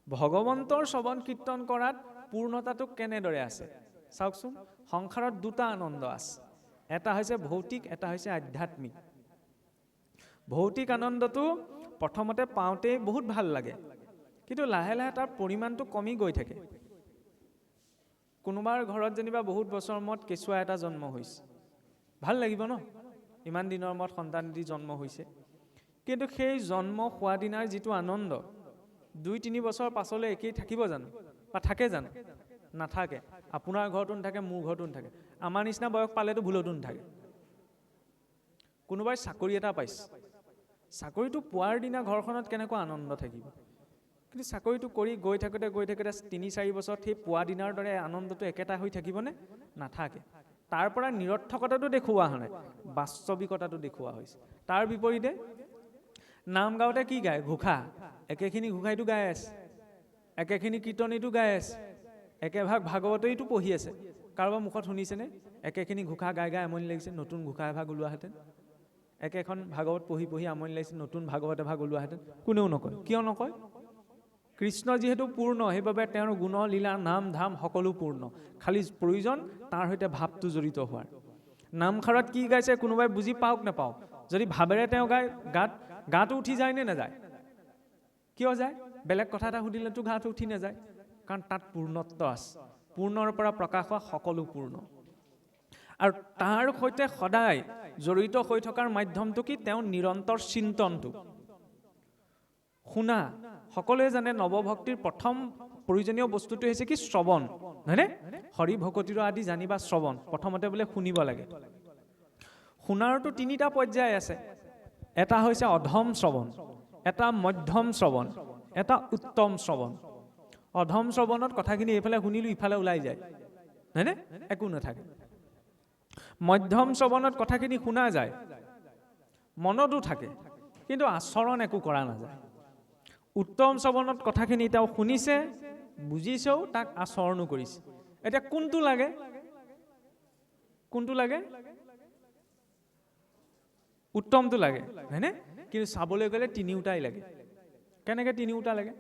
ভগৱন্তৰ শ্ৰৱণ কীৰ্তন কৰাত পূৰ্ণতাটো কেনেদৰে আছে চাওকচোন। সংসাৰত দুটা আনন্দ আছে, এটা হৈছে ভৌতিক, এটা হৈছে আধ্যাত্মিক। ভৌতিক আনন্দটো প্ৰথমতে পাওঁতেই বহুত ভাল লাগে, কিন্তু লাহে লাহে তাৰ পৰিমাণটো কমি গৈ থাকে। কোনোবাৰ ঘৰত যেনিবা বহুত বছৰ মূৰত কেঁচুৱা এটা জন্ম হৈছে, ভাল লাগিব ন, ইমান দিনৰ মূৰত সন্তানটি জন্ম হৈছে। কিন্তু সেই জন্ম হোৱা দিনাৰ যিটো আনন্দ 2-3 বছৰ পাছলৈ একেই থাকিব জানো, বা থাকে জানো? নাথাকে। আপোনাৰ ঘৰতো নাথাকে, মোৰ ঘৰতো নাথাকে, আমাৰ নিচিনা বয়স পালেতো ভুলতো নাথাকে। কোনোবাই চাকৰি এটা পাইছে, চাকৰিটো পোৱাৰ দিনা ঘৰখনত কেনেকুৱা আনন্দ থাকিব, কিন্তু চাকৰিটো কৰি গৈ থাকোঁতে 3-4 বছৰত সেই পোৱা দিনাৰ দৰে আনন্দটো একেটা হৈ থাকিবনে? নাথাকে। তাৰ পৰা নিৰৰ্থকতাটো দেখুওৱা হোৱা নাই, বাস্তৱিকতাটো দেখুওৱা হৈছে। তাৰ বিপৰীতে নাম গাওঁতে কি গায়? ঘোষা। একেখিনি ঘোষাইটো গাই আছে, একেখিনি কীৰ্তনীটো গাই আছে, একেভাগ ভাগৱতইটো পঢ়ি আছে। কাৰোবাৰ মুখত শুনিছেনে একেখিনি ঘোষা গাই গাই আমনি লাগিছে, নতুন ঘোষা এভাগ ওলোৱাহেঁতেন? একেখন ভাগৱত পঢ়ি পঢ়ি আমনি লাগিছে, নতুন ভাগৱত এভাগ ওলোৱাহেঁতেন? কোনেও নকয়। কিয় নকয়? কৃষ্ণ যিহেতু পূৰ্ণ, সেইবাবে তেওঁৰ গুণ লীলা নাম ধাম সকলো পূৰ্ণ, খালি প্ৰয়োজন তাৰ সৈতে ভাৱটো জড়িত হোৱাৰ। নামখাৰত কি গাইছে কোনোবাই বুজি পাওক নাপাওক, যদি ভাৱেৰে তেওঁ গায় গাটো উঠি যায় নে নাযায়? কিয় যায়? বেলেগ কথা এটা সুধিলেতো গাটো উঠি নাযায়, কাৰণ তাত পূৰ্ণত্ব আছে। পূৰ্ণৰ পৰা প্ৰকাশ হোৱা সকলো পূৰ্ণ। আৰু তাৰ সৈতে সদায় জড়িত হৈ থকাৰ মাধ্যমটো কি? তেওঁ নিৰন্তৰ চিন্তনটো। শুনা, সকলোৱে জানে নৱভক্তিৰ প্ৰথম প্ৰয়োজনীয় বস্তুটো হৈছে কি? শ্ৰৱণ, হয়নে? হৰি ভকতিৰ আদি জানিবা শ্ৰৱণ, প্ৰথমতে বোলে শুনিব লাগে। শুনাৰতো 3টা পৰ্যায় আছে, এটা হৈছে অধম শ্ৰৱণ, এটা মধ্যম শ্ৰৱণ, এটা উত্তম শ্ৰৱণ। অধম শ্ৰৱণত কথাখিনি এইফালে শুনিলো ইফালে ওলাই যায়, হয়নে? একো নাথাকে। মধ্যম শ্ৰৱণত কথাখিনি শুনা যায়, মনতো থাকে, কিন্তু আচৰণ একো কৰা নাযায়। উত্তম শ্ৰৱণত কথাখিনি তেওঁ শুনিছে, বুজিছেও, তাক আচৰণো কৰিছে। এতিয়া কোনটো লাগে? কোনটো লাগে? উত্তমটো লাগে, হয়নে? কিন্তু চাবলৈ গ'লে তিনিওটাই লাগে। কেনেকৈ তিনিওটা লাগে?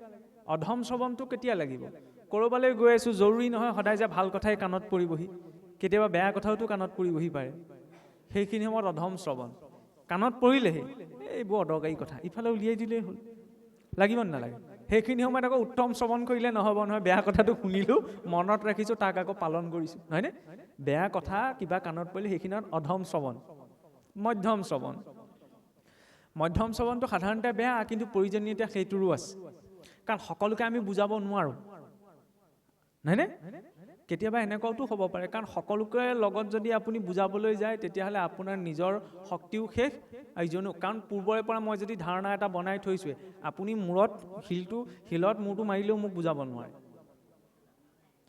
অধম শ্ৰৱণটো কেতিয়া লাগিব? ক'ৰবালৈ গৈ আছোঁ, জৰুৰী নহয় সদায় যে ভাল কথাই কাণত পৰিবহি, কেতিয়াবা বেয়া কথাওতো কাণত পৰিবহি পাৰে। সেইখিনি সময়ত অধম শ্ৰৱণ, কাণত পৰিলেহি এইবোৰ অদৰকাৰী কথা, ইফালে উলিয়াই দিলেই হ'ল, লাগিব নালাগে? সেইখিনি সময়ত আকৌ উত্তম শ্ৰৱণ কৰিলে নহ'ব নহয়। বেয়া কথাটো শুনিলোঁ, মনত ৰাখিছোঁ, তাক আকৌ পালন কৰিছোঁ, হয়নে? বেয়া কথা কিবা কাণত পৰিলে সেইখিনিত অধম শ্ৰৱণ। মধ্যম শ্ৰৱণ, মধ্যম শ্ৰৱণটো সাধাৰণতে বেয়া, কিন্তু প্ৰয়োজনীয়তা সেইটোৰো আছে, কাৰণ সকলোকে আমি বুজাব নোৱাৰোঁ, হয়নে? কেতিয়াবা এনেকুৱাওতো হ'ব পাৰে, কাৰণ সকলোকে লগত যদি আপুনি বুজাবলৈ যায় তেতিয়াহ'লে আপোনাৰ নিজৰ শক্তিও শেষ, ইজনো, কাৰণ পূৰ্বৰে পৰা মই যদি ধাৰণা এটা বনাই থৈছোঁৱে, আপুনি মূৰত শিলত মূৰটো মাৰিলেও মোক বুজাব নোৱাৰে,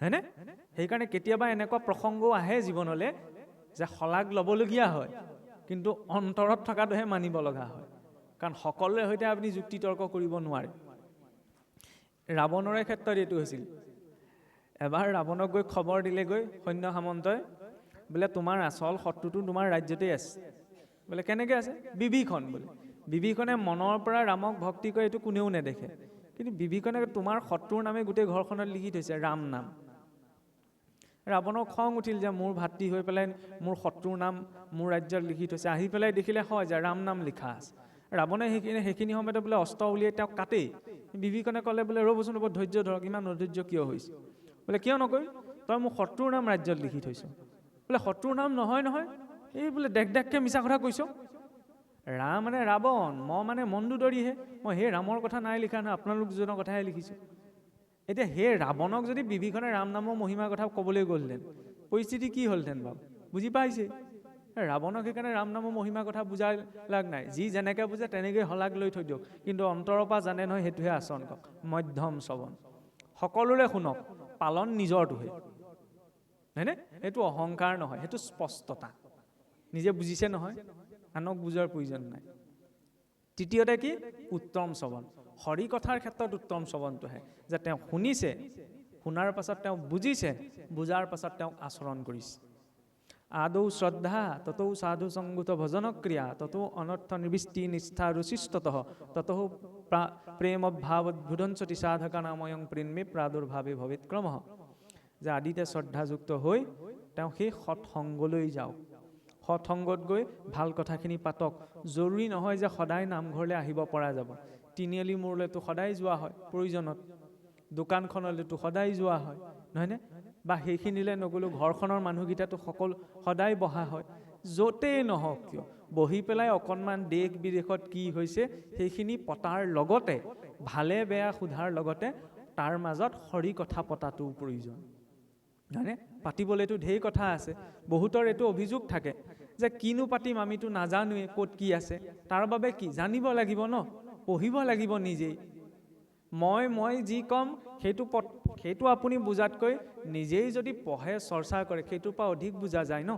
হয়নে? সেইকাৰণে কেতিয়াবা এনেকুৱা প্ৰসংগও আহে জীৱনলৈ যে শলাগ ল'বলগীয়া হয়, কিন্তু অন্তৰত থকাটোহে মানিব লগা হয়, কাৰণ সকলোৰে সৈতে আপুনি যুক্তি তৰ্ক কৰিব নোৱাৰে। ৰাৱণৰে ক্ষেত্ৰত এইটো হৈছিল। এবাৰ ৰাৱণক গৈ খবৰ দিলেগৈ সৈন্য সামন্তই, বোলে তোমাৰ আচল শত্ৰুটো তোমাৰ ৰাজ্যতেই আছে। বোলে কেনেকৈ আছে? বিভীষণ। বোলে বিভীষণে মনৰ পৰা ৰামক ভক্তি কৰে, এইটো কোনেও নেদেখে, কিন্তু বিভীষণে তোমাৰ শত্ৰুৰ নামে গোটেই ঘৰখনত লিখি থৈছে, ৰাম নাম। ৰাৱণৰ খং উঠিল যে মোৰ ভাতৃ হৈ পেলাই মোৰ শত্ৰুৰ নাম মোৰ ৰাজ্যত লিখি থৈছে। আহি পেলাই দেখিলে হয় যে ৰাম নাম লিখা আছে। ৰাৱণে সেইখিনি সময়তে বোলে অস্ত্ৰ উলিয়াই তেওঁক কাটেই। বিভীষণে ক'লে বোলে ৰ'বচোন, ৰ'ব, ধৈৰ্য ধৰক, ইমান অধৈৰ্য কিয় হৈছে? বোলে কিয় নকৰিম, তই মোৰ শত্ৰুৰ নাম ৰাজ্যত লিখি থৈছ। বোলে শত্ৰুৰ নাম নহয় নহয়, এই বোলে দেখকৈ মিছা কথা কৈছ। ৰাম মানে ৰাৱণ, মই মানে মন্দোদৰীহে, মই সেই ৰামৰ কথা নাই লিখা নহয়, আপোনালোক দুজনৰ কথাহে লিখিছোঁ। এতিয়া সেই ৰাৱণক যদি বিভীষণে ৰাম নামৰ মহিমাৰ কথা ক'বলৈ গ'লহেঁতেন, পৰিস্থিতি কি হ'লহেঁতেন বাৰু? বুজি পাইছে? ৰাৱণক সেইকাৰণে ৰাম নামৰ মহিমাৰ কথা বুজাই লাগ নাই, যি যেনেকৈ বুজে তেনেকৈ শলাগ লৈ থৈ দিয়ক, কিন্তু অন্তৰৰ পৰা জানে নহয় সেইটোহে আচৰণ কৰক। মধ্যম শ্ৰৱণ, সকলোৰে শুনক, পালন নিজৰটোহে, হয়নে? সেইটো অহংকাৰ নহয়, সেইটো স্পষ্টতা, নিজে বুজিছে নহয়, আনক বুজাৰ প্ৰয়োজন নাই। তৃতীয়তে কি? উত্তম শ্ৰৱণ। হৰি কথাৰ ক্ষেত্ৰত উত্তম শ্ৰৱণটোহে যে তেওঁ শুনিছে, শুনাৰ পাছত তেওঁ বুজিছে, বুজাৰ পাছত তেওঁক আচৰণ কৰিছে। আদৌ শ্ৰদ্ধা, ততৌ সাধু সংগত ভজন ক্ৰিয়া, ততৌ অনৰ্থ নিবৃত্তি নিষ্ঠা ৰুচিস্ততঃ, ততৌ প্ৰেম ভাৱোদ্ভুদঞ্চতি সাধকা নাময়ং প্ৰেমে প্ৰাদুৰ্ভাৱে ভৱেৎ ক্ৰমঃ, যে আদিতে শ্ৰদ্ধাযুক্ত হৈ তেওঁ সেই সৎসংগলৈ যাওক, সৎসংগত গৈ ভাল কথাখিনি পাতক। জৰুৰী নহয় যে সদায় নামঘৰলৈ আহিব পৰা যাব। তিনিআলি মূৰলৈতো সদায় যোৱা হয় প্ৰয়োজনত, দোকানখনলৈতো সদায় যোৱা হয়, নহয়নে? বা সেইখিনিলৈ নগ'লেও ঘৰখনৰ মানুহকেইটাতো সদায় বহা হয়। য'তেই নহওক কিয় বহি পেলাই অকণমান দেশ বিদেশত কি হৈছে সেইখিনি পতাৰ লগতে, ভালে বেয়া সোধাৰ লগতে তাৰ মাজত হৰি কথা পতাটোও প্ৰয়োজন, হয়নে? পাতিবলৈতো ঢেৰ কথা আছে। বহুতৰ এইটো অভিযোগ থাকে যে কিনো পাতিম, আমিতো নাজানোৱে ক'ত কি আছে। তাৰ বাবে কি জানিব লাগিব ন, পঢ়িব লাগিব নিজেই। মই যি ক'ম সেইটো আপুনি বুজাতকৈ নিজেই যদি পঢ়ে চৰ্চা কৰে সেইটোৰ পৰা অধিক বুজা যায় ন।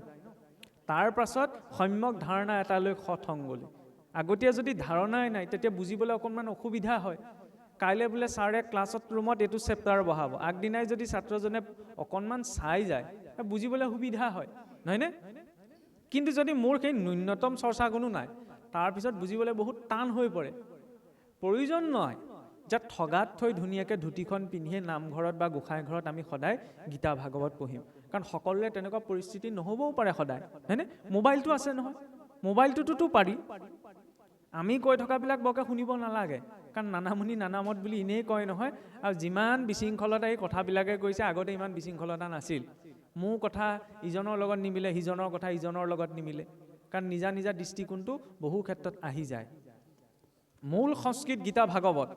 তাৰ পাছত সম্যক ধাৰণা এটা লৈ সৎসংগলৈ। আগতীয়া যদি ধাৰণাই নাই তেতিয়া বুজিবলৈ অকণমান অসুবিধা হয়। কাইলৈ বোলে ছাৰে ক্লাছত ৰুমত এইটো চেপ্টাৰ বহাব, আগদিনাই যদি ছাত্ৰজনে অকণমান চাই যায় বুজিবলৈ সুবিধা হয়, নহয়নে? কিন্তু যদি মোৰ সেই ন্যূনতম চৰ্চা কোনো নাই, তাৰপিছত বুজিবলৈ বহুত টান হৈ পৰে। প্ৰয়োজন নহয় যে ঠগাত থৈ ধুনীয়াকৈ ধুতিখন পিন্ধিয়ে নামঘৰত বা গোঁসাই ঘৰত আমি সদায় গীতা ভাগৱত পঢ়িম, কাৰণ সকলোৰে তেনেকুৱা পৰিস্থিতি নহ'বও পাৰে সদায়, হয়নে? মোবাইলটো আছে নহয়, মোবাইলটোতো পাৰি। আমি কৈ থকাবিলাক বৰকৈ শুনিব নালাগে, কাৰণ নানামুনি নানামত বুলি এনেই কয় নহয়। আৰু যিমান বিশৃংখলতা এই কথাবিলাকে কৈছে, আগতে ইমান বিশৃংখলতা নাছিল। মোৰ কথা ইজনৰ লগত নিমিলে, সিজনৰ কথা ইজনৰ লগত নিমিলে, কাৰণ নিজা নিজা দৃষ্টিকোণটো বহু ক্ষেত্ৰত আহি যায়। মূল সংস্কৃত গীতা ভাগৱত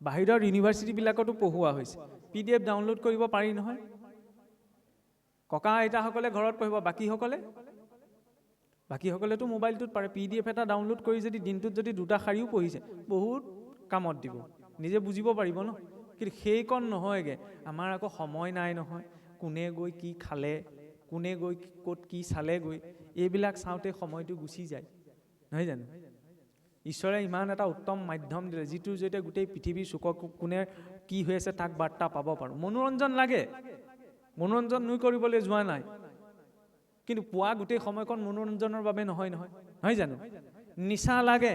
বাহিৰৰ ইউনিভাৰ্চিটিবিলাকতো পঢ়োৱা হৈছে। PDF ডাউনলোড কৰিব পাৰি নহয়। ককা আইতাসকলে ঘৰত পঢ়িব, বাকীসকলেতো মোবাইলটোত পাৰে। PDF এটা ডাউনলোড কৰি যদি দিনটোত যদি 2টা শাৰীও পঢ়িছে বহুত কামত দিব, নিজে বুজিব পাৰিব ন। কিন্তু সেইকণ নহয়গৈ। আমাৰ আকৌ সময় নাই নহয়, কোনে গৈ কি খালে, কোনে গৈ ক'ত কি চালেগৈ, এইবিলাক চাওঁতে সময়টো গুচি যায়, নহয় জানো? ঈশ্বৰে ইমান এটা উত্তম মাধ্যম দিলে যিটোৰ জৰিয়তে গোটেই পৃথিৱীৰ চুকক কোনে কি হৈ আছে তাক বাৰ্তা পাব পাৰোঁ। মনোৰঞ্জন লাগে, মনোৰঞ্জন নুই কৰিবলৈ যোৱা নাই, কিন্তু পোৱা গোটেই সময়কণ মনোৰঞ্জনৰ বাবে নহয় জানো? নিচা লাগে,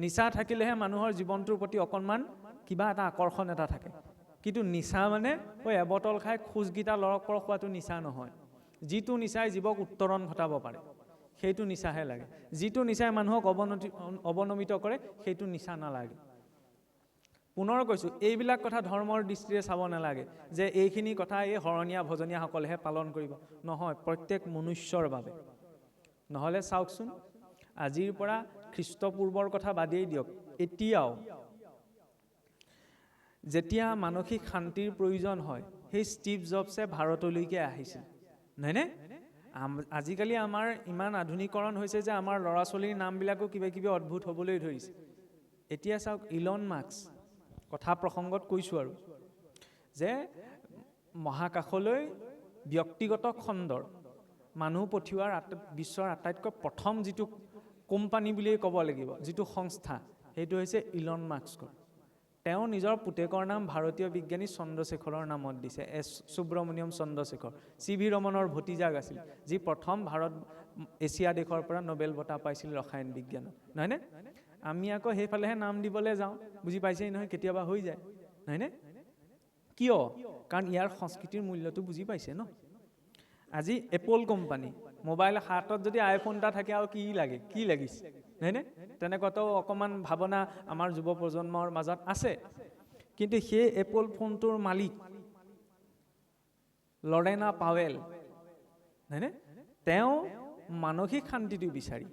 নিচা থাকিলেহে মানুহৰ জীৱনটোৰ প্ৰতি অকণমান কিবা এটা আকৰ্ষণ এটা থাকে। কিন্তু নিচা মানে এবটল খাই খোজকেইটা লৰক পৰক খোৱাটো নিচা নহয়। যিটো নিচাই জীৱক উত্তৰণ ঘটাব পাৰে সেইটো নিচাহে লাগে। যিটো নিচাই মানুহক অৱনমিত কৰে সেইটো নিচা নালাগে। পুনৰ কৈছোঁ, এইবিলাক কথা ধৰ্মৰ দৃষ্টিৰে চাব নালাগে যে এইখিনি কথা এই শৰণীয়া ভজনীয়াসকলেহে পালন কৰিব, নহয়, প্ৰত্যেক মনুষ্যৰ বাবে। নহ'লে চাওকচোন, আজিৰ পৰা খ্ৰীষ্টপূৰ্বৰ কথা বাদেই দিয়ক, এতিয়াও যেতিয়া মানসিক শান্তিৰ প্ৰয়োজন হয় সেই ষ্টিভ জবছে ভাৰতলৈকে আহিছিল, নহয়নে? আজিকালি আমাৰ ইমান আধুনিকৰণ হৈছে যে আমাৰ ল'ৰা ছোৱালীৰ নামবিলাকো কিবা কিবি অদ্ভুত হ'বলৈ ধৰিছে। এতিয়া চাওক, ইলন মাস্ক কথা প্ৰসংগত কৈছোঁ আৰু, যে মহাকাশলৈ ব্যক্তিগত খণ্ডৰ মানুহ পঠিওৱাৰ বিশ্বৰ আটাইতকৈ প্ৰথম যিটো কোম্পানী বুলিয়েই ক'ব লাগিব, যিটো সংস্থা, সেইটো হৈছে ইলন মাস্কৰ। তেওঁ নিজৰ পুতেকৰ নাম ভাৰতীয় বিজ্ঞানী চন্দ্ৰশেখৰৰ নামত দিছে, S সুব্ৰমণিয়ম চন্দ্ৰশেখৰ। CV ৰমনৰ ভতিজাক আছিল, যি প্ৰথম এছিয়া দেশৰ পৰা নোবেল বঁটা পাইছিল ৰসায়ন বিজ্ঞানত, নহয়নে? আমি আকৌ সেইফালেহে নাম দিবলৈ যাওঁ, বুজি পাইছেই নহয়, কেতিয়াবা হৈ যায়, নহয়নে? কিয়? কাৰণ ইয়াৰ সংস্কৃতিৰ মূল্যটো বুজি পাইছে ন। আজি এপল কোম্পানী, মোবাইল হাতত যদি iPhone এটা থাকে আৰু কি লাগিছে, নহয়নে? তেনেকুৱাতো অকণমান ভাৱনা আমাৰ যুৱ প্ৰজন্মৰ মাজত আছে। কিন্তু সেই এপল ফোনটোৰ মালিক লৰেনা পাৱেল, নহয়নে? তেওঁ মানসিক শান্তিটো বিচাৰি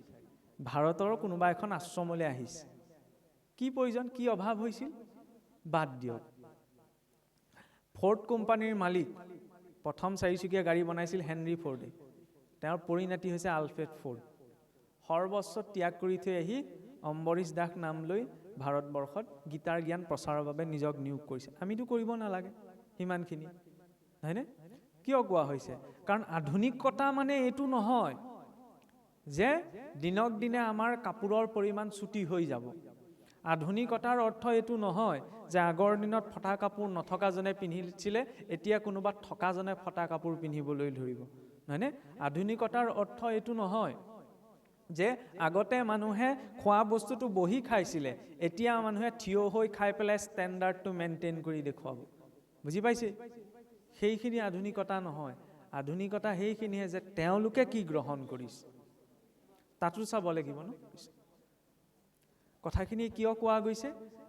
ভাৰতৰ কোনোবা এখন আশ্ৰমলৈ আহিছে। কি প্ৰয়োজন, কি অভাৱ হৈছিল, বাদ দিয়ক। ফৰ্ড কোম্পানীৰ মালিক, প্ৰথম 4চকীয়া গাড়ী বনাইছিল হেনৰী ফৰ্ডে, তেওঁৰ পৰিণতি হৈছে আলফ্ৰেড ফৰ্ড। সৰ্বস্ব ত্যাগ কৰি থৈ আহি অম্বৰীশ দাস নাম লৈ ভাৰতবৰ্ষত গীতাৰ জ্ঞান প্ৰচাৰৰ বাবে নিজক নিয়োগ কৰিছে। আমিতো কৰিব নালাগে সিমানখিনি, হয়নে? কিয় কোৱা হৈছে? কাৰণ আধুনিকতা মানে এইটো নহয় যে দিনক দিনে আমাৰ কাপোৰৰ পৰিমাণ চুটি হৈ যাব। আধুনিকতাৰ অৰ্থ এইটো নহয় যে আগৰ দিনত ফটা কাপোৰ নথকাজনে পিন্ধিছিলে, এতিয়া কোনোবা থকাজনে ফটা কাপোৰ পিন্ধিবলৈ ধৰিব, নহয়নে? আধুনিকতাৰ অৰ্থ এইটো নহয় যে আগতে মানুহে খোৱা বস্তুটো বহি খাইছিলে, এতিয়া মানুহে থিয় হৈ খাই পেলাই ষ্টেণ্ডাৰ্ডটো মেইনটেইন কৰি দেখুৱাব। বুজি পাইছে? সেইখিনি আধুনিকতা নহয়। আধুনিকতা সেইখিনিহে যে তেওঁলোকে কি গ্ৰহণ কৰিছে তাতো চাব লাগিব ন। কথাখিনি কিয় কোৱা গৈছে?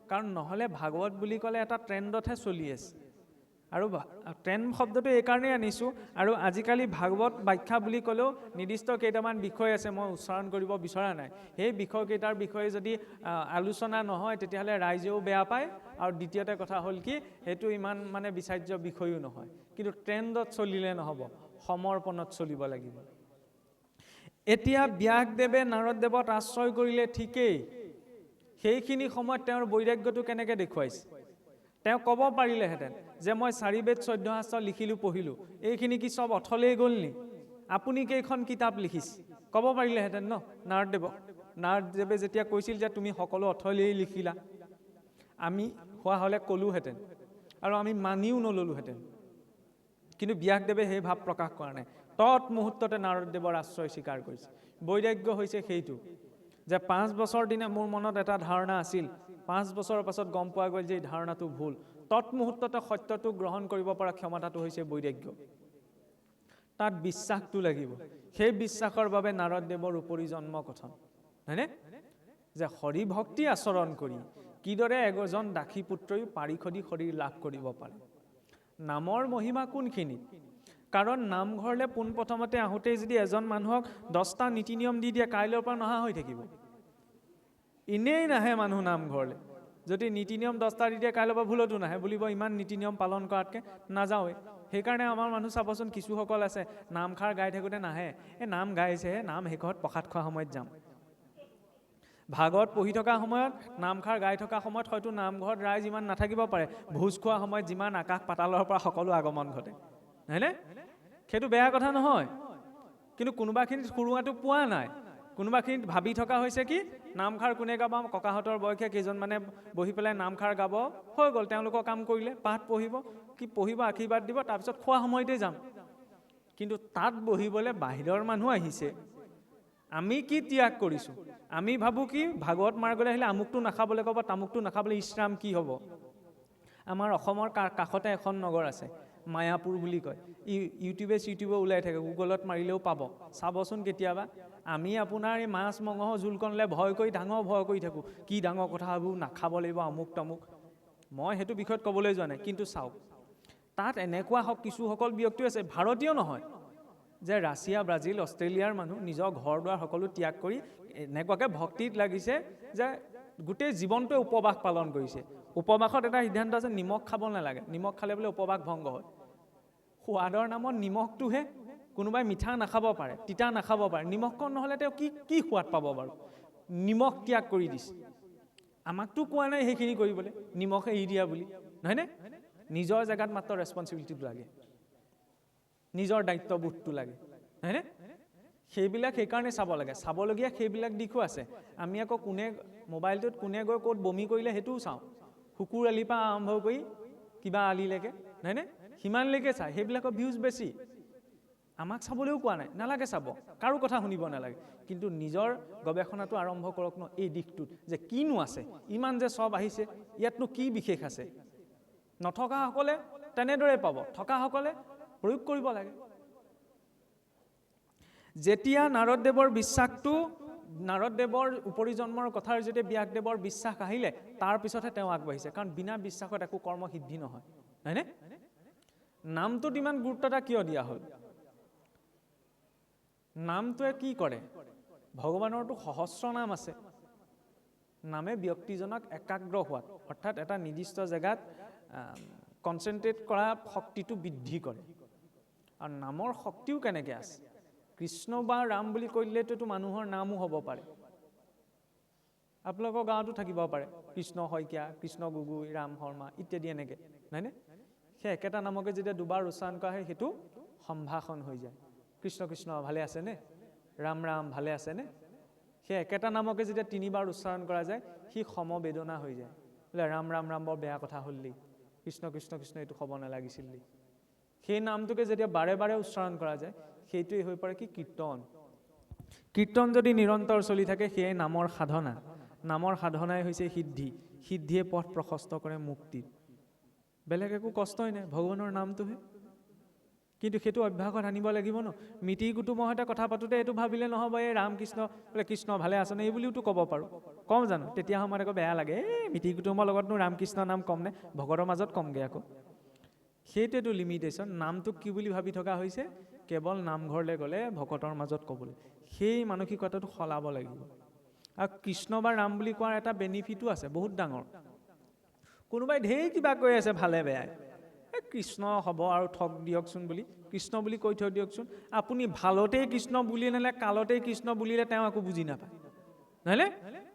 কাৰণ নহ'লে ভাগৱত বুলি ক'লে এটা ট্ৰেণ্ডতহে চলি আছে। আৰু ট্ৰেণ্ড শব্দটো এইকাৰণেই আনিছোঁ, আৰু আজিকালি ভাগৱত ব্যাখ্যা বুলি ক'লেও নিৰ্দিষ্ট কেইটামান বিষয় আছে, মই উচ্চাৰণ কৰিব বিচৰা নাই। সেই বিষয়কেইটাৰ বিষয়ে যদি আলোচনা নহয় তেতিয়াহ'লে ৰাইজেও বেয়া পায়, আৰু দ্বিতীয়তে কথা হ'ল কি, সেইটো ইমান মানে বিচাৰ্য বিষয়ো নহয়। কিন্তু ট্ৰেণ্ডত চলিলে নহ'ব, সমৰ্পণত চলিব লাগিব। এতিয়া ব্যাসদেৱে নাৰদদেৱত আশ্ৰয় কৰিলে ঠিকেই, সেইখিনি সময়ত তেওঁৰ বৈৰাগ্যটো কেনেকৈ দেখুৱাইছে? তেওঁ ক'ব পাৰিলেহেঁতেন যে মই 4 বেদ 14 শাস্ত্ৰ লিখিলোঁ, পঢ়িলোঁ, এইখিনি কি চব অথলেই গ'ল নি? আপুনি কেইখন কিতাপ লিখিছে? ক'ব পাৰিলেহেঁতেন ন নাৰদদেৱক। নাৰদদেৱে যেতিয়া কৈছিল যে তুমি সকলো অথলেই লিখিলা, আমি হোৱা হ'লে ক'লোহেঁতেন আৰু আমি মানিও নললোহেঁতেন। কিন্তু ব্যাসদেৱে সেই ভাৱ প্ৰকাশ কৰা নাই। তৎমুহূৰ্ততে নাৰদদেৱৰ আশ্ৰয় স্বীকাৰ কৰিছে। বৈৰাগ্য হৈছে সেইটো যে 5 বছৰ দিনে মোৰ মনত এটা ধাৰণা আছিল, 5 বছৰৰ পাছত গম পোৱা গ'ল যে এই ধাৰণাটো ভুল। তৎমুহূৰ্ততে সত্যটো গ্ৰহণ কৰিব পৰা ক্ষমতাটো হৈছে বৈৰাগ্য। তাত বিশ্বাসটো লাগিব। সেই বিশ্বাসৰ বাবে নাৰদদেৱৰ উপৰি জন্ম কথন, হয়নে? যে হৰি ভক্তি আচৰণ কৰি কিদৰে এজন দাসী পুত্ৰই পাৰিষদী শৰীৰ লাভ কৰিব পাৰে। নামৰ মহিমা কোনখিনি? কাৰণ নামঘৰলৈ পোনপ্ৰথমতে আহোঁতেই যদি এজন মানুহক 10টা নীতি নিয়ম দি দিয়ে, কাইলৈৰ পৰা নহা হৈ থাকিব। এনেই নাহে মানুহ নামঘৰলৈ। যদি নীতি নিয়ম 10টা দি দিয়ে, কাইলৈৰ পৰা ভুলতো নাহে, বুলিব ইমান নীতি নিয়ম পালন কৰাতকৈ নাযাওঁৱে। সেইকাৰণে আমাৰ মানুহ চাবচোন, কিছুসকল আছে নামষাৰ গাই থাকোঁতে নাহে, এই নাম গাইছেহে, নাম শেষত প্ৰসাদ খোৱা সময়ত যাম। ভাগৱত পঢ়ি থকা সময়ত, নামষাৰ গাই থকা সময়ত হয়তো নামঘৰত ৰাইজ ইমান নাথাকিব পাৰে, ভোজ খোৱা সময়ত যিমান আকাশ পাতালৰ পৰা সকলো আগমন ঘটে, হয়নে? সেইটো বেয়া কথা নহয়। কিন্তু কোনোবাখিনিত সুৰুঙাটো পোৱা নাই, কোনোবাখিনিত ভাবি থকা হৈছে কি, নামষাৰ কোনে গাব, ককাহঁতৰ বয়সে কেইজনমানে বহি পেলাই নামষাৰ গাব, হৈ গ'ল, তেওঁলোকৰ কাম কৰিলে, পাঠ পঢ়িব, কি পঢ়িব, আশীৰ্বাদ দিব, তাৰপিছত খোৱা সময়তে যাম। কিন্তু তাত বহিবলৈ বাহিৰৰ মানুহ আহিছে, আমি কি ত্যাগ কৰিছোঁ? আমি ভাবোঁ কি, ভাগৱত মাৰ্গলৈ আহিলে আমুকটো নাখাবলৈ ক'ব, তামুকটো নাখাবলৈ, ইছৰাম কি হ'ব? আমাৰ অসমৰ কাষতে এখন নগৰ আছে, মায়াপুৰ বুলি কয়। ইউটিউবে ওলাই থাকে, গুগলত মাৰিলেও পাব, চাবচোন কেতিয়াবা। আমি আপোনাৰ এই মাছ মঙহৰ জোলকণলৈ ভয় কৰি ভয় কৰি থাকোঁ, কি ডাঙৰ কথাবোৰ নাখাব লাগিব, আমুক তামুক। মই সেইটো বিষয়ত ক'বলৈ যোৱা নাই, কিন্তু চাওক, তাত এনেকুৱা কিছুসকল ব্যক্তি আছে, ভাৰতীয় নহয়, যে ৰাছিয়া, ব্ৰাজিল, অষ্ট্ৰেলিয়াৰ মানুহ নিজৰ ঘৰ দুৱাৰ সকলো ত্যাগ কৰি এনেকুৱাকৈ ভক্তিত লাগিছে যে গোটেই জীৱনটোৱে উপবাস পালন কৰিছে। উপবাসত এটা সিদ্ধান্ত আছে, নিমখ খাব নালাগে, নিমখ খালে বোলে উপবাস ভংগ হয়। সোৱাদৰ নামত নিমখটোহে, কোনোবাই মিঠা নাখাব পাৰে, তিতা নাখাব পাৰে, নিমখকণ নহ'লে তেওঁ কি সোৱাদ পাব বাৰু? নিমখ ত্যাগ কৰি দিছে। আমাকতো কোৱা নাই সেইখিনি কৰিবলৈ, নিমখ এৰি দিয়া বুলি, নহয়নে? নিজৰ জেগাত মাত্ৰ ৰেছপনচিবিলিটিটো লাগে, নিজৰ দায়িত্ববোধটো লাগে, হয়নে? সেইবিলাক সেইকাৰণে চাব লাগে, চাবলগীয়া সেইবিলাক দিশো আছে। আমি আকৌ মোবাইলটোত কোনে গৈ ক'ত বমি কৰিলে সেইটোও চাওঁ, কুকুৰ আলিৰ পৰা আৰম্ভ কৰি কিবা আলিলৈকে, নহয়নে? সিমানলৈকে চায়, সেইবিলাকৰ ভিউজ বেছি। আমাক চাবলৈও কোৱা নাই, নালাগে চাব, কাৰো কথা শুনিব নালাগে, কিন্তু নিজৰ গৱেষণাটো আৰম্ভ কৰক ন এই দিশটোত, যে কিনো আছে, ইমান যে চব আহিছে, ইয়াতনো কি বিশেষ আছে? নথকাসকলে তেনেদৰে পাব, থকাসকলে প্ৰয়োগ কৰিব লাগে। যেতিয়া নাৰদদেৱৰ বিশ্বাসটো, নাৰদদেৱৰ উপৰি জন্মৰ কথাৰ যেতিয়া ব্যাসদেৱৰ বিশ্বাস আহিলে, তাৰ পিছতহে তেওঁ আগবাঢ়িছে। কাৰণ বিনা বিশ্বাসত একো কৰ্ম সিদ্ধি নহয়, হয়নে? নামটোত ইমান গুৰুত্ব এটা কিয় দিয়া হ'ল? নামটোৱে কি কৰে? ভগৱানৰতো সহস্ৰ নাম আছে। নামে ব্যক্তিজনক একাগ্ৰ হোৱাত, অৰ্থাৎ এটা নিৰ্দিষ্ট জেগাত কনচেনট্ৰেট কৰা শক্তিটো বৃদ্ধি কৰে। আৰু নামৰ শক্তিও কেনেকৈ আছে? কৃষ্ণ বা ৰাম বুলি কৈলেতো মানুহৰ নামো হ'ব পাৰে। আপোনালোকৰ গাঁৱতো থাকিব পাৰে কৃষ্ণ শইকীয়া, কৃষ্ণ গগৈ, ৰাম শৰ্মা ইত্যাদি, এনেকৈ, নহয়নে? সেই একেটা নামকে যেতিয়া দুবাৰ উচ্চাৰণ কৰা হয়, সেইটো সম্ভাষণ হৈ যায়। কৃষ্ণ কৃষ্ণ ভালে আছেনে? ৰাম ৰাম ভালে আছেনে? সেই একেটা নামকে যেতিয়া 3বাৰ উচ্চাৰণ কৰা যায়, সি সমবেদনা হৈ যায়, বোলে ৰাম ৰাম ৰাম বৰ বেয়া কথা হ'ল দেই, কৃষ্ণ কৃষ্ণ কৃষ্ণ এইটো হ'ব নালাগিছিল দেই। সেই নামটোকে যেতিয়া বাৰে বাৰে উচ্চাৰণ কৰা যায়, সেইটোৱে হৈ পৰে কি? কীৰ্তন। কীৰ্তন যদি নিৰন্তৰ চলি থাকে সেয়াই নামৰ সাধনা। নামৰ সাধনাই হৈছে সিদ্ধি। সিদ্ধিয়ে পথ প্ৰশস্ত কৰে মুক্তিৰ। বেলেগ একো কষ্টই নাই, ভগৱানৰ নামটোহে। কিন্তু সেইটো অভ্যাসত আনিব লাগিব ন। মিতিৰ কুটুমৰ সৈতে কথা পাতোঁতে এইটো ভাবিলে নহ'ব, এই ৰামকৃষ্ণ বোলে কৃষ্ণ ভালে আছেনে এই বুলিওতো ক'ব পাৰোঁ। কম জানো? তেতিয়া সময়ত আকৌ বেয়া লাগে, এই মিতিৰ কুটুমৰ লগতনো ৰামকৃষ্ণ নাম কম নে, ভকতৰ মাজত কমগৈ আকৌ। সেইটোৱেতো লিমিটেশ্যন। নামটোক কি বুলি ভাবি থকা হৈছে? কেৱল নামঘৰলৈ গ'লে ভকতৰ মাজত ক'বলৈ। সেই মানসিকতাটো সলাব লাগিব। আৰু কৃষ্ণ বা ৰাম বুলি কোৱাৰ এটা বেনিফিটো আছে, বহুত ডাঙৰ। কোনোবাই ঢেৰ কিবা কৈ আছে ভালে বেয়াই, কৃষ্ণ হ'ব আৰু ঠগ দিয়কচোন বুলি কৃষ্ণ বুলি কৈ থৈ দিয়কচোন। আপুনি ভালতেই কৃষ্ণ বুলিলে কালতেই কৃষ্ণ বুলিলে তেওঁ একো বুজি নাপায়, নহয়নে?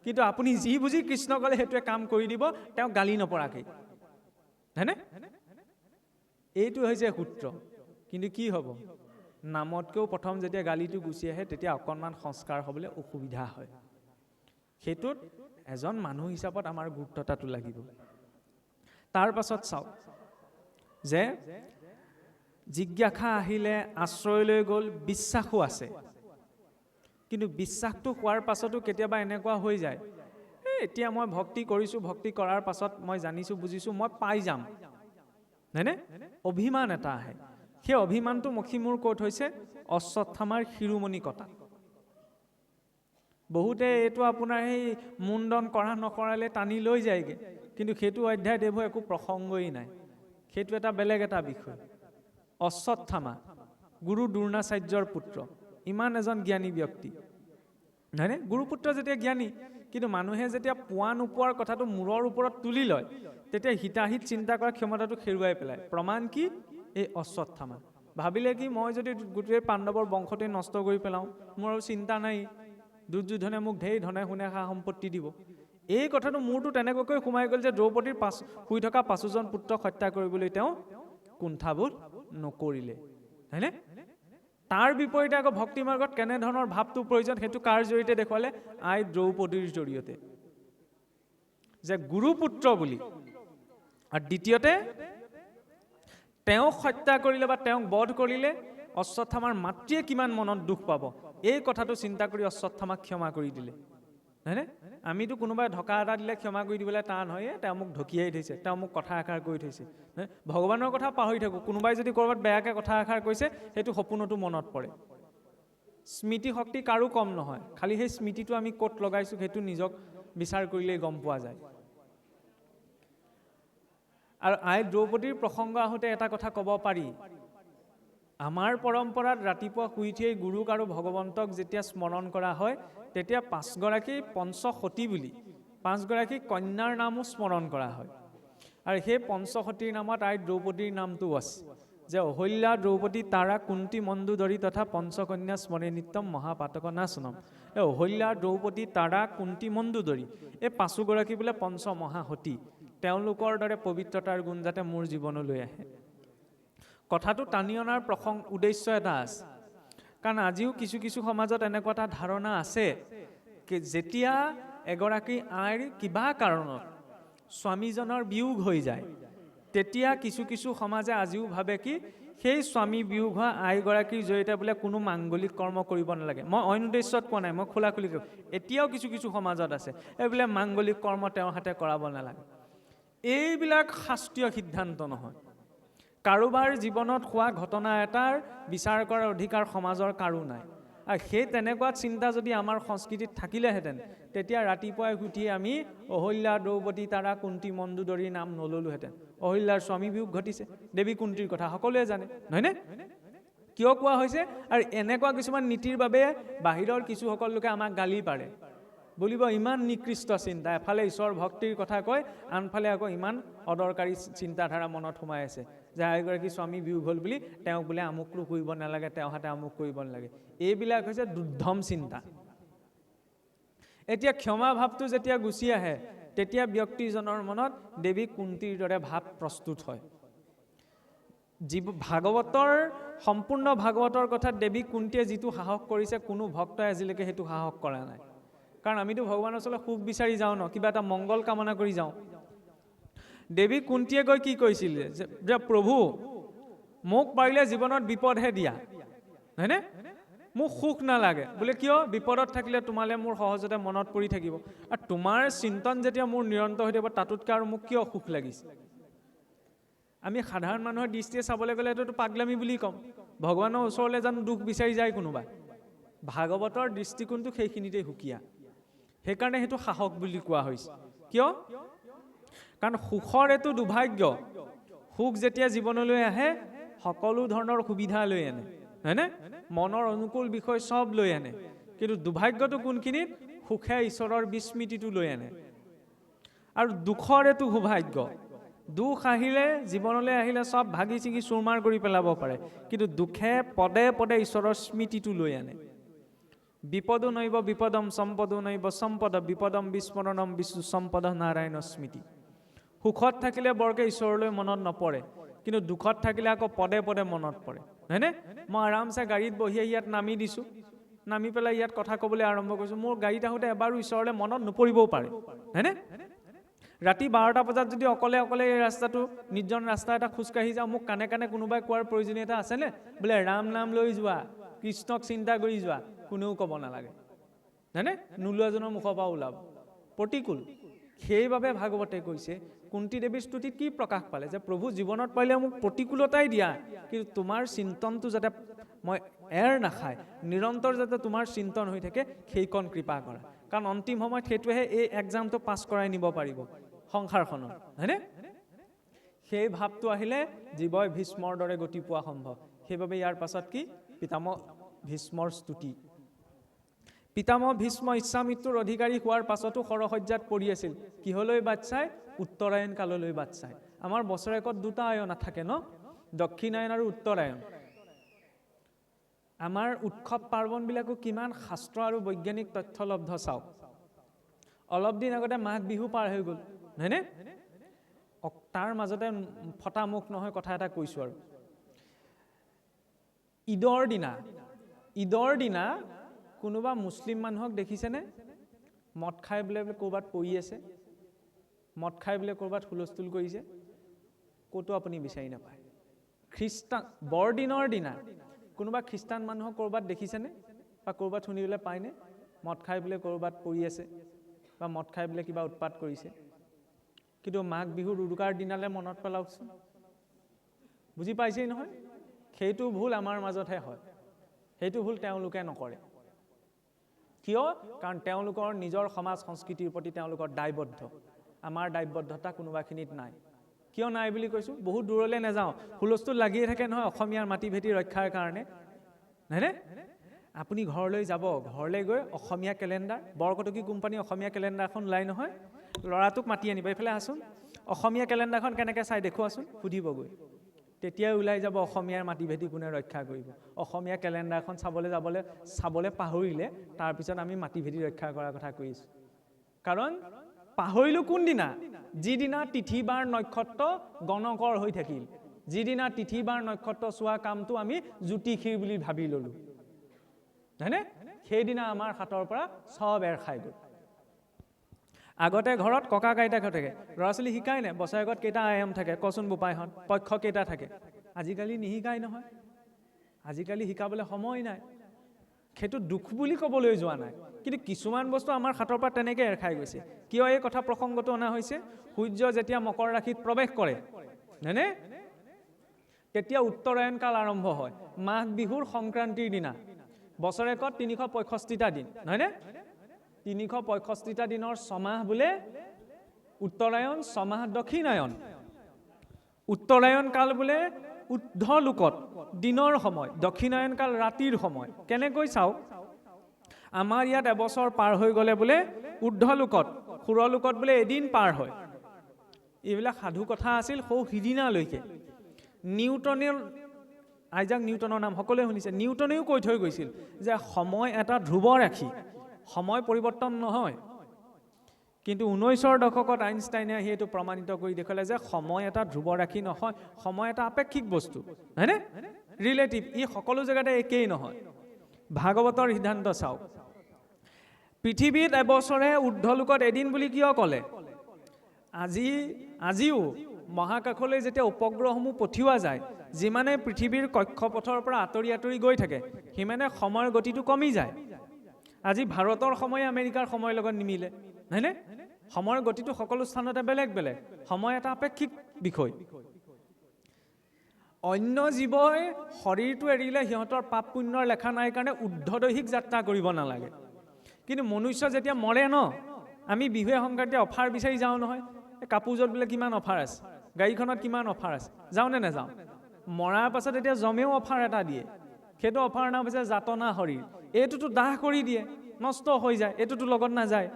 কিন্তু আপুনি যি বুজি কৃষ্ণ ক'লে সেইটোৱে কাম কৰি দিব, তেওঁ গালি নপৰাকৈ, হয়নে? এইটো হৈছে সূত্ৰ। কিন্তু কি হ'ব? নামতকৈও প্ৰথম যেতিয়া গালিটো গুচি আহে তেতিয়া অকণমান সংস্কাৰ হ'বলৈ অসুবিধা হয়। সেইটোত এজন মানুহ হিচাপত আমাৰ গুৰুত্বতাটো লাগিব। তাৰ পাছত চাওক যে জিজ্ঞাসা আহিলে আশ্ৰয়লৈ গ'ল, বিশ্বাসো আছে। কিন্তু বিশ্বাসটো হোৱাৰ পাছতো কেতিয়াবা এনেকুৱা হৈ যায়, এতিয়া মই ভক্তি কৰিছোঁ, ভক্তি কৰাৰ পাছত মই জানিছোঁ বুজিছোঁ মই পাই যাম, হয়নে? অভিমান এটা আহে। সেই অভিমানটো মষিমূৰ ক'ত হৈছে? অশ্বত্থামাৰ শিৰোমণি কটা। বহুতে এইটো আপোনাৰ সেই মুণ্ডন কৰা নকৰালে টানি লৈ যায়গৈ, কিন্তু সেইটো অধ্যায় দেৱৰ একো প্ৰসংগই নাই। সেইটো এটা বেলেগ এটা বিষয়। অশ্বত্থামা গুৰু দ্ৰোণাচাৰ্যৰ পুত্ৰ, ইমান এজন জ্ঞানী ব্যক্তি, হয়নে? গুৰুপুত্ৰ যেতিয়া জ্ঞানী, কিন্তু মানুহে যেতিয়া পোৱা নোপোৱাৰ কথাটো মূৰৰ ওপৰত তুলি লয় তেতিয়া হিতাহিত চিন্তা কৰাৰ ক্ষমতাটো হেৰুৱাই পেলায়। প্ৰমাণ কি? এই অশ্বত্থামা ভাবিলে কি মই যদি গোটেই পাণ্ডৱৰ বংশতে নষ্ট কৰি পেলাওঁ, মোৰ আৰু চিন্তা নাই, দুৰ্যোধনে মোক ঢেৰ ধনে শুনে সা সম্পত্তি দিব। এই কথাটো মোৰতো তেনেকুৱাকৈ সোমাই গ'ল যে দ্ৰৌপদীৰ শুই থকা 5জন পুত্ৰক হত্যা কৰিবলৈ তেওঁ কুণ্ঠাবোধ নকৰিলে, হয়নে? তাৰ বিপৰীতে আকৌ ভক্তি মাৰ্গত কেনেধৰণৰ ভাৱটো প্ৰয়োজন সেইটো কাৰ জৰিয়তে দেখুৱালে? আই দ্ৰৌপদীৰ জৰিয়তে, যে গুৰুপুত্ৰ বুলি। আৰু দ্বিতীয়তে তেওঁক হত্যা কৰিলে বা তেওঁক বধ কৰিলে অশ্বত্থামাৰ মাতৃয়ে কিমান মনত দুখ পাব, এই কথাটো চিন্তা কৰি অশ্বত্থামাক ক্ষমা কৰি দিলে, হয়নে? আমিতো কোনোবাই ঢকা এটা দিলে ক্ষমা কৰি দিবলৈ টান হয়, তেওঁ মোক ঢকিয়াই থৈছে, তেওঁ মোক কথা এষাৰ কৰি থৈছে। ভগৱানৰ কথা পাহৰি থাকোঁ, কোনোবাই যদি ক'ৰবাত বেয়াকৈ কথা এষাৰ কৈছে সেইটো সপোনতো মনত পৰে। স্মৃতি শক্তি কাৰো কম নহয়, খালি সেই স্মৃতিটো আমি ক'ত লগাইছোঁ সেইটো নিজক বিচাৰ কৰিলেই গম পোৱা যায়। আৰু আই দ্ৰৌপদীৰ প্ৰসংগ আহোঁতে এটা কথা ক'ব পাৰি, আমাৰ পৰম্পৰাত ৰাতিপুৱা শুই উঠিয়েই গুৰুক আৰু ভগৱন্তক যেতিয়া স্মৰণ কৰা হয় তেতিয়া 5গৰাকী পঞ্চসতী বুলি 5গৰাকী কন্যাৰ নামো স্মৰণ কৰা হয়। আৰু সেই পঞ্চসতীৰ নামত আই দ্ৰৌপদীৰ নামটো আছে, যে অহল্যা দ্ৰৌপদী তাৰা কুন্তি মন্দোদৰী তথা পঞ্চকন্যা স্মৰে নিত্যম মহাপাতক নাশনম। এই অহল্যা দ্ৰৌপদী তাৰা কুন্তি মন্দোদৰী এই 5গৰাকী বোলে পঞ্চমহাসতী, তেওঁলোকৰ দৰে পবিত্ৰতাৰ গুণ যাতে মোৰ জীৱনলৈ আহে। কথাটো টানি অনাৰ উদ্দেশ্য এটা আছে, কাৰণ আজিও কিছু কিছু সমাজত এনেকুৱা এটা ধাৰণা আছে যেতিয়া এগৰাকী আইৰ কিবা কাৰণত স্বামীজনৰ বিয়োগ হৈ যায় তেতিয়া কিছু কিছু সমাজে আজিও ভাবে কি সেই স্বামী বিয়োগ হোৱা আইগৰাকীৰ জৰিয়তে বোলে কোনো মাংগলিক কৰ্ম কৰিব নালাগে। মই অইন উদ্দেশ্যত কোৱা নাই, মই খোলা খুলি কওঁ, এতিয়াও কিছু কিছু সমাজত আছে এই বোলে মাংগলিক কৰ্ম তেওঁৰ হাতে কৰাব নালাগে। এইবিলাক শাস্ত্ৰীয় সিদ্ধান্ত নহয়। কাৰোবাৰ জীৱনত হোৱা ঘটনা এটাৰ বিচাৰ কৰাৰ অধিকাৰ সমাজৰ কাৰো নাই। আৰু সেই তেনেকুৱা চিন্তা যদি আমাৰ সংস্কৃতিত থাকিলেহেঁতেন তেতিয়া ৰাতিপুৱাই উঠি আমি অহল্যা দ্ৰৌপদী তাৰা কুন্তি মন্দোদৰীৰ নাম নললোহেঁতেন। অহল্যাৰ স্বামী বিয়োগ ঘটিছে, দেৱী কুন্তিৰ কথা সকলোৱে জানে, নহয়নে? কিয় কোৱা হৈছে? আৰু এনেকুৱা কিছুমান নীতিৰ বাবে বাহিৰৰ কিছুসকল লোকে আমাক গালি পাৰে, বুলিব ইমান নিকৃষ্ট চিন্তা, এফালে ঈশ্বৰ ভক্তিৰ কথা কয় আনফালে আকৌ ইমান অদৰকাৰী চিন্তাধাৰা মনত সোমাই আছে যে আইগৰাকী স্বামী বিয়োগ হ'ল বুলি তেওঁক বোলে আমুক কৰিব নালাগে, তেওঁ হাতে আমুক কৰিব নালাগে। এইবিলাক হৈছে দুৰ্ধম চিন্তা। এতিয়া ক্ষমা ভাৱটো যেতিয়া গুচি আহে তেতিয়া ব্যক্তিজনৰ মনত দেৱী কুন্তিৰ দৰে ভাৱ প্ৰস্তুত হয়। ভাগৱতৰ সম্পূৰ্ণ ভাগৱতৰ কথাত দেৱী কুন্তিয়ে যিটো সাহস কৰিছে কোনো ভক্তই আজিলৈকে সেইটো সাহস কৰা নাই। কাৰণ আমিতো ভগৱানৰ ওচৰলৈ সুখ বিচাৰি যাওঁ ন, কিবা এটা মংগল কামনা কৰি যাওঁ। দেৱী কুন্তিয়ে গৈ কি কৈছিল যে প্ৰভু মোক পাৰিলে জীৱনত বিপদহে দিয়া, হয়নে? মোক সুখ নালাগে বোলে কিয় বিপদত থাকিলে তোমালে মোৰ সহজতে মনত পৰি থাকিব আৰু তোমাৰ চিন্তন যেতিয়া মোৰ নিৰন্তৰ হৈ থাকিব তাতোতকৈ আৰু মোক কিয় সুখ লাগিছে আমি সাধাৰণ মানুহৰ দৃষ্টিয়ে চাবলৈ গ'লে এইটো পাগলামি বুলি ক'ম ভগৱানৰ ওচৰলৈ জানো দুখ বিচাৰি যায় কোনোবা ভাগৱতৰ দৃষ্টিকোণটো সেইখিনিতে সুকীয়া সেইকাৰণে সেইটো সাহস বুলি কোৱা হৈছে কিয় কাৰণ সুখৰ এইটো দুৰ্ভাগ্য সুখ যেতিয়া জীৱনলৈ আহে সকলো ধৰণৰ সুবিধা লৈ আনে হয়নে মনৰ অনুকূল বিষয় সব লৈ আনে কিন্তু দুৰ্ভাগ্যটো কোনখিনিত সুখে ঈশ্বৰৰ বিস্মৃতিটো লৈ আনে আৰু দুখৰ এইটো সৌভাগ্য দুখ আহিলে জীৱনলৈ আহিলে সব ভাগি ছিগি চুৰমাৰ কৰি পেলাব পাৰে কিন্তু দুখে পদে পদে ঈশ্বৰৰ স্মৃতিটো লৈ আনে বিপদো নৈব বিপদম সম্পদো নৈব সম্পদ বিপদম বিস্মৰণম বিষ্ণু সম্পদ নাৰায়ণ স্মৃতি সুখত থাকিলে বৰকে ঈশ্বৰলৈ মনত নপৰে কিন্তু দুখত থাকিলে আকৌ পদে পদে মনত পৰে হয়নে মই আৰামছে গাড়ীত বহি ইয়াত নামি দিছোঁ নামি পেলাই ইয়াত কথা ক'বলৈ আৰম্ভ কৰিছোঁ মোৰ গাড়ীত আহোঁতে এবাৰো ঈশ্বৰলৈ মনত নপৰিবও পাৰে হয়নে ৰাতি 12টা বজাত যদি অকলে অকলে এই ৰাস্তাটো নিৰ্জন ৰাস্তা এটা খোজকাঢ়ি যাওঁ মোক কাণে কাণে কোনোবাই কোৱাৰ প্ৰয়োজনীয়তা আছেনে বোলে ৰাম নাম লৈ যোৱা কৃষ্ণক চিন্তা কৰি যোৱা কোনেও ক'ব নালাগে হয়নে নোলোৱাজনৰ মুখৰ পৰা ওলাব প্ৰতিকূল সেইবাবে ভাগৱতে কৈছে কুন্তি দেৱীৰ স্তুতিত কি প্ৰকাশ পালে যে প্ৰভু জীৱনত পাৰিলে মোক প্ৰতিকূলতাই দিয়া কিন্তু তোমাৰ চিন্তনটো যাতে মই নাখায় নিৰন্তৰ যাতে তোমাৰ চিন্তন হৈ থাকে সেইকণ কৃপা কৰা কাৰণ অন্তিম সময়ত সেইটোহে এই এক্সামটো পাছ কৰাই নিব পাৰিব সংসাৰখনত হয়নে সেই ভাৱটো আহিলে জীৱই ভীষ্মৰ দৰে গতি পোৱা সম্ভৱ সেইবাবে ইয়াৰ পাছত কি পিতামহ ভীষ্মৰ স্তুতি পিতামহ ভীষ্ম ইচ্ছামৃত্যুৰ অধিকাৰী হোৱাৰ পাছতো সৰসজ্জাত পৰি আছিল কিহলৈ বাট চাই উত্তৰায়ণ কাললৈ বাট চাই আমাৰ বছৰেকত দুটা আয়ন নাথাকে ন দক্ষিণায়ন আৰু উত্তৰায়ণ আমাৰ উৎসৱ পাৰ্বণবিলাকো কিমান শাস্ত্ৰ আৰু বৈজ্ঞানিক তথ্যলব্ধ চাওক অলপ দিন আগতে মাঘ বিহু পাৰ হৈ গ'ল হয়নে তাৰ মাজতে ফটা মুখ নহয় কথা এটা কৈছোঁ আৰু ঈদৰ দিনা কোনোবা মুছলিম মানুহক দেখিছেনে মদ খাই বোলে ক'ৰবাত পৰি আছে মদ খাই বোলে ক'ৰবাত হুলস্থুল কৰিছে ক'তো আপুনি বিচাৰি নাপায় বৰদিনৰ দিনা কোনোবা খ্ৰীষ্টান মানুহক ক'ৰবাত দেখিছেনে বা ক'ৰবাত শুনিবলৈ পায়নে মদ খাই বোলে ক'ৰবাত পৰি আছে বা মদ খাই বোলে কিবা উৎপাত কৰিছে কিন্তু মাঘ বিহুৰ উৰুকাৰ দিনালৈ মনত পেলাওকচোন বুজি পাইছেই নহয় সেইটো ভুল আমাৰ মাজতহে হয় সেইটো ভুল তেওঁলোকে নকৰে কিয় কাৰণ তেওঁলোকৰ নিজৰ সমাজ সংস্কৃতিৰ প্ৰতি তেওঁলোকৰ দায়বদ্ধ আমাৰ দায়বদ্ধতা কোনোবাখিনিত নাই কিয় নাই বুলি কৈছোঁ বহুত দূৰলৈ নাযাওঁ হুলস্থুল লাগিয়ে থাকে নহয় অসমীয়াৰ মাটি ভেটি ৰক্ষাৰ কাৰণে হয়নে আপুনি ঘৰলৈ যাব ঘৰলৈ গৈ অসমীয়া কেলেণ্ডাৰ বৰকটকী কোম্পানী অসমীয়া কেলেণ্ডাৰখন ওলাই নহয় ল'ৰাটোক মাতি আনিব এইফালে আছোন অসমীয়া কেলেণ্ডাৰখন কেনেকৈ চাই দেখুৱাচোন সুধিবগৈ তেতিয়াই ওলাই যাব অসমীয়াৰ মাটি ভেটি কোনে ৰক্ষা কৰিব অসমীয়া কেলেণ্ডাৰখন চাবলৈ পাহৰিলে তাৰপিছত আমি মাটি ভেটি ৰক্ষা কৰাৰ কথা কৈছোঁ কাৰণ পাহৰিলোঁ কোনদিনা যিদিনা তিথি বাৰ নক্ষত্ৰ গণকৰ হৈ থাকিল যিদিনা তিথি বাৰ নক্ষত্ৰ চোৱা কামটো আমি জ্যোতিষীৰ বুলি ভাবি ল'লোঁ হয়নে সেইদিনা আমাৰ হাতৰ পৰা চব খাই গ'ল আগতে ঘৰত ককা আইতাক থাকে ল'ৰা ছোৱালী শিকাই নাই বছৰেকত কেইটা আয়াম থাকে কচোন বোপাইহঁত পক্ষ কেইটা থাকে আজিকালি নিশিকাই নহয় আজিকালি শিকাবলৈ সময় নাই সেইটো দুখ বুলি ক'বলৈ যোৱা নাই কিন্তু কিছুমান বস্তু আমাৰ হাতৰ পৰা তেনেকৈ খাই গৈছে কিয় এই কথা প্ৰসংগটো অনা হৈছে সূৰ্য যেতিয়া মকৰ ৰাশিত প্ৰৱেশ কৰে হয়নে তেতিয়া উত্তৰায়ণ কাল আৰম্ভ হয় মাঘ বিহুৰ সংক্ৰান্তিৰ দিনা বছৰেকত 365টা দিন হয়নে 365টা দিনৰ ছমাহ বোলে উত্তৰায়ণ ছমাহ দক্ষিণায়ন উত্তৰায়ণ কাল বোলে ঊৰ্ধ্ব লোকত দিনৰ সময় দক্ষিণায়ন কাল ৰাতিৰ সময় কেনেকৈ চাওক আমাৰ ইয়াত এবছৰ পাৰ হৈ গ'লে বোলে ঊৰ্ধ্ব লোকত সুৰলোকত বোলে এদিন পাৰ হয় এইবিলাক সাধু কথা আছিল সৌ সিদিনালৈকে আইজাক নিউটনৰ নাম সকলোৱে শুনিছে নিউটনেও কৈ থৈ গৈছিল যে সময় এটা ধ্ৰুৱ ৰাশি সময় পৰিৱৰ্তন নহয় কিন্তু 19ৰ দশকত আইনষ্টাইনে আহি এইটো প্ৰমাণিত কৰি দেখুৱালে যে সময় এটা ধ্ৰুৱ ৰাশি নহয় সময় এটা আপেক্ষিক বস্তু হয়নে ৰিলেটিভ ই সকলো জেগাতে একেই নহয় ভাগৱতৰ সিদ্ধান্ত চাওক পৃথিৱীত এবছৰে ঊৰ্ধ্ব লোকত এদিন বুলি কিয় ক'লে আজিও মহাকাশলৈ যেতিয়া উপগ্ৰহসমূহ পঠিওৱা যায়, যিমানে পৃথিৱীৰ কক্ষপথৰ পৰা আঁতৰি আঁতৰি গৈ থাকে, সিমানে সময়ৰ গতিটো কমি যায়। আজি ভাৰতৰ সময় আমেৰিকাৰ সময়ৰ লগত নিমিলে, হয়নে? সময়ৰ গতিটো সকলো স্থানতে বেলেগ বেলেগ, সময় এটা আপেক্ষিক বিষয়। অন্য জীৱই শৰীৰটো এৰিলে সিহঁতৰ পাপ পুণ্যৰ লেখা নাই কাৰণে ঊৰ্ধ্বদৈহিক যাত্ৰা কৰিব নালাগে। কিন্তু মনুষ্য যেতিয়া মৰে ন, আমি বিহুৱে সংক্ৰান্তিয়ে অফাৰ বিচাৰি যাওঁ নহয়, কাপোৰযোৰত বোলে কিমান অফাৰ আছে, গাড়ীখনত কিমান অফাৰ আছে, যাওঁ নে নাযাওঁ? মৰাৰ পাছত এতিয়া জমেও অফাৰ এটা দিয়ে, সেইটো অফাৰ নাম হৈছে যাতনা শৰীৰ। এইটোতো দাহ কৰি দিয়ে, নষ্ট হৈ যায়, এইটোতো লগত নাযায়।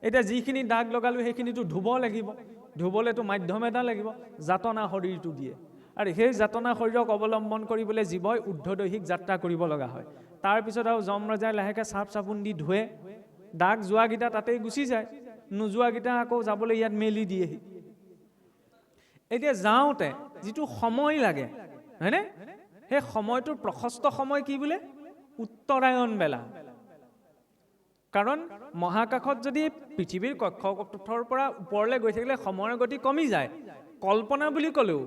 এতিয়া যিখিনি দাগ লগালোঁ সেইখিনিতো ধুব লাগিব, ধুবলৈতো মাধ্যম এটা লাগিব, যাতনা শৰীৰটো দিয়ে। আৰু সেই যাতনা শৰীৰক অৱলম্বন কৰিবলৈ জীৱই ঊৰ্ধ্বদৈহিক যাত্ৰা কৰিব লগা হয়। তাৰপিছত আৰু যম ৰজাই লাহেকৈ চাফ চাবোন দি ধুৱে, দাগ যোৱাকেইটা তাতেই গুচি যায়, নোযোৱাকেইটা আকৌ যাবলৈ ইয়াত মেলি দিয়েহি। এতিয়া যাওঁতে যিটো সময় লাগে, হয়নে? সেই সময়টোৰ প্ৰশস্ত সময় কি বোলে? উত্তৰায়ণ বেলা। কাৰণ মহাকাশত যদি পৃথিৱীৰ কক্ষপথৰ পৰা ওপৰলৈ গৈ থাকিলে সময়ৰ গতি কমি যায়। কল্পনা বুলি ক'লেও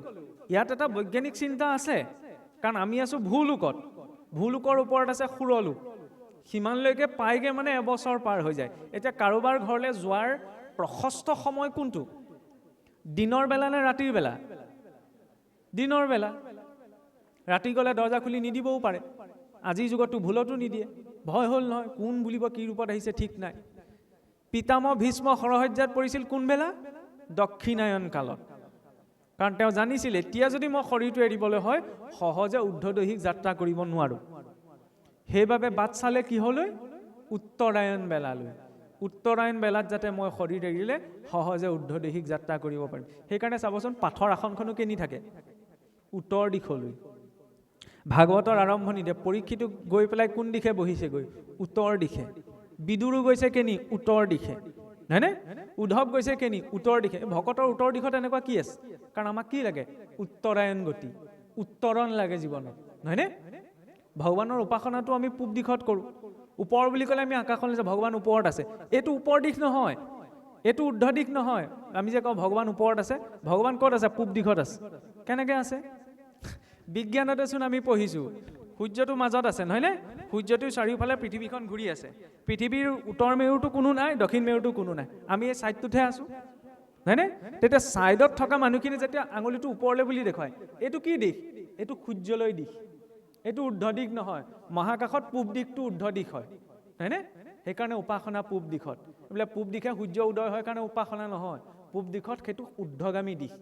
ইয়াত এটা বৈজ্ঞানিক চিন্তা আছে, কাৰণ আমি আছোঁ ভূলোকত, ভূলোকৰ ওপৰত আছে সুৰলোক, সিমানলৈকে পাইগে মানে এবছৰ পাৰ হৈ যায়। এতিয়া কাৰোবাৰ ঘৰলৈ যোৱাৰ প্ৰশস্ত সময় কোনটো? দিনৰ বেলা নে ৰাতিৰ বেলা? দিনৰ বেলা। ৰাতি গ'লে দৰ্জা খুলি নিদিবও পাৰে, আজিৰ যুগততো ভুলতো নিদিয়ে, ভয় হ'ল নহয়, কোন বুলিব, কি ৰূপত আহিছে ঠিক নাই। পিতামহ ভীষ্ম শৰসজ্জাত পৰিছিল কোন বেলা? দক্ষিণায়ন কালত। কাৰণ তেওঁ জানিছিল এতিয়া যদি মই শৰীৰটো এৰিবলৈ হয় সহজে ঊৰ্ধ্বদৈহিক যাত্ৰা কৰিব নোৱাৰোঁ। সেইবাবে বাট চালে কিহলৈ? উত্তৰায়ণ বেলালৈ। উত্তৰায়ণ বেলাত যাতে মই শৰীৰ এৰিলে সহজে ঊৰ্ধ্বদৈহিক যাত্ৰা কৰিব পাৰিম। সেইকাৰণে চাবচোন পাঠৰ আসনখনো কেনি থাকে? উত্তৰ দিশলৈ। ভাগৱতৰ আৰম্ভণিতে পৰীক্ষিতক গৈ পেলাই কোন দিশে বহিছেগৈ? উত্তৰ দিশে। বিদুৰো গৈছে কেনি? উত্তৰ দিশে, হয়নে? উদ্ধৱ গৈছে কেনি? উত্তৰ দিশে। ভকতৰ উত্তৰ দিশত এনেকুৱা কি আছে? কাৰণ আমাক কি লাগে? উত্তৰায়ণ গতি, উত্তৰণ লাগে জীৱনত, হয়নে? ভগৱানৰ উপাসনাটো আমি পূব দিশত কৰোঁ। ওপৰ বুলি ক'লে আমি আকাশলৈ যাওঁ, ভগৱান ওপৰত আছে, এইটো ওপৰ দিশ নহয়, এইটো ঊৰ্ধ্ব দিশ নহয়। আমি যে কওঁ ভগৱান ওপৰত আছে, ভগৱান ক'ত আছে? পূব দিশত আছে। কেনেকৈ আছে? বিজ্ঞানতেচোন আমি পঢ়িছোঁ সূৰ্যটো মাজত আছে, নহয়নে? সূৰ্যটোৰ চাৰিওফালে পৃথিৱীখন ঘূৰি আছে, পৃথিৱীৰ উত্তৰ মেৰুটো কোনো নাই, দক্ষিণ মেৰুটো কোনো নাই, আমি এই ছাইডটোতহে আছোঁ, হয়নে? তেতিয়া ছাইডত থকা মানুহখিনি যেতিয়া আঙুলিটো ওপৰলৈ বুলি দেখুৱায়, এইটো কি দিশ? এইটো সূৰ্যলৈ দিশ, এইটো ঊৰ্ধ্ব দিশ নহয়। মহাকাশত পূব দিশটো ঊৰ্ধ্ব দিশ হয়, হয়নে? সেইকাৰণে উপাসনা পূব দিশত। বোলে পূব দিশে সূৰ্য উদয় হয় কাৰণে উপাসনা নহয়, পূব দিশত সেইটো ঊৰ্ধ্বগামী দিশ।